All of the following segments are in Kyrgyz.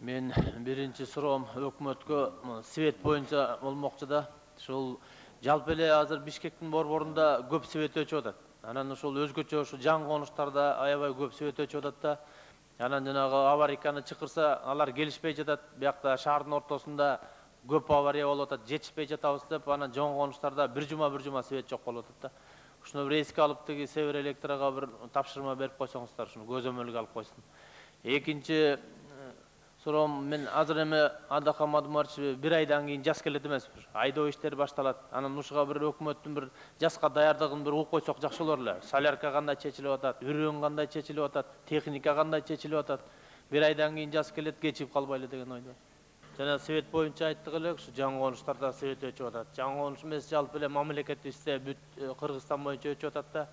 Мен биринчи суроом өкмөткө свет боюнча болмокчу да. Ушул жалпы эле азыр Бишкектин борборунда көп свет өчүп атат. Анан ушул өзгөчө ушу жан конуштарда аябай көп свет өчүп атат да. Анан жанагы аварийканы чакырса, алар келишпей жатат. Биякта шаардын ортосунда көп авария болуп атат, жетишпей жатабыз деп, анан жон конуштарда бир жума свет жок болуп атат да. Ушуну бир эске алып, тиги Север Электрага бир тапшырма берип койсоңуздар, ушуну көзөмөлгө алып койсун. Экинчи суроом, мен азыр эме Адакам Адмарчы бир айдан кийин жаз келет эмеспи? Айдоо иштери башталат. Анан ушуга бир өкмөттүн бир жазга даярдыгын бир угуп койсок жакшы болор эле. Солярка кандай чечилип атат, үрөң кандай чечилип атат, техника кандай чечилип атат. Бир айдан кийин жаз келет, кечигип калбайлы деген ойдо. Жана свет боюнча айттык эле, ушу жан конуштарда свет өчүп атат. Жан конуш эмес, жалпы эле мамлекетибизде бүт Кыргызстан боюнча өчүп атат да.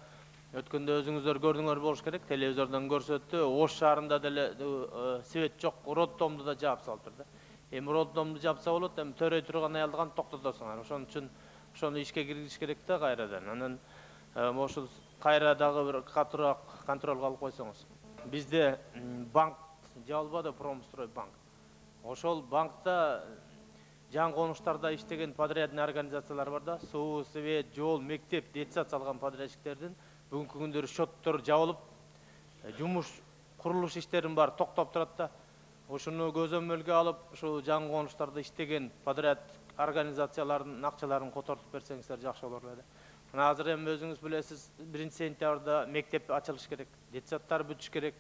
Өткөндө өзүңүздөр көрдүңөр болуш керек, телевизордон көрсөттү. Ош шаарында деле свет жок, роддомду да жаап салыптыр да. Эми роддомду жапса болот, эми төрөй турган аялды токтотосуңар. Ошон үчүн ошону ишке киргизиш керек да кайрадан. Анан ошол кайра дагы бир катуураак контролго алып койсоңуз. Бизде банк жабылбады, Промстрой банк. Ошол банкта жан конуштарда иштеген подрядный организациялар бар да. Суу, свет, жол, мектеп, детсад салган подрядчиктердин бүгүнкү күндөрү счеттор жабылып, жумуш, курулуш иштерин баары токтоп турат да. Ошону көзөмөлгө алып, ушул жан конуштарда иштеген подряд организациялардын акчаларын котортуп берсеңиздер жакшы болор эле. Мына азыр эми өзүңүз билесиз, 1-сентябрда мектеп ачылыш керек, детсадтар бүтүш керек.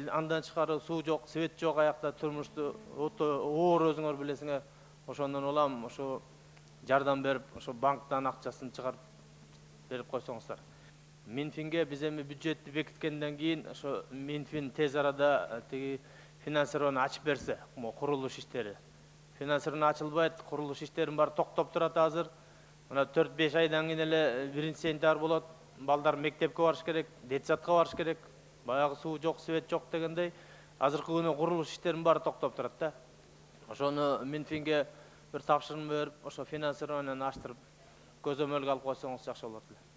Андан тышкары суу жок, свет жок, аякта турмушту оор өзүңөр билесиңер. Ошондон улам ошо жардам берип, ошо банктан акчасын чыгарып берип койсоңуздар. Минфинге биз эми бюджетти бекиткенден кийин ошо Минфин тез арада тиги финансирование ачып берсе, курулуш иштери. Финансирование ачылбайт, курулуш иштерин баары токтоп турат азыр. Мына 4-5 айдан кийин эле 1-сентябрь болот. Балдар мектепке барыш керек, детсадка барыш керек. Баягы суу жок, свет жок дегендей, азыркы күнү курулуш иштерин баары токтоп турат да. Ошону Минфинге бир тапшырма берип, ошо финансированияны ачтырып көзөмөлгө алып койсоңуз жакшы болот эле.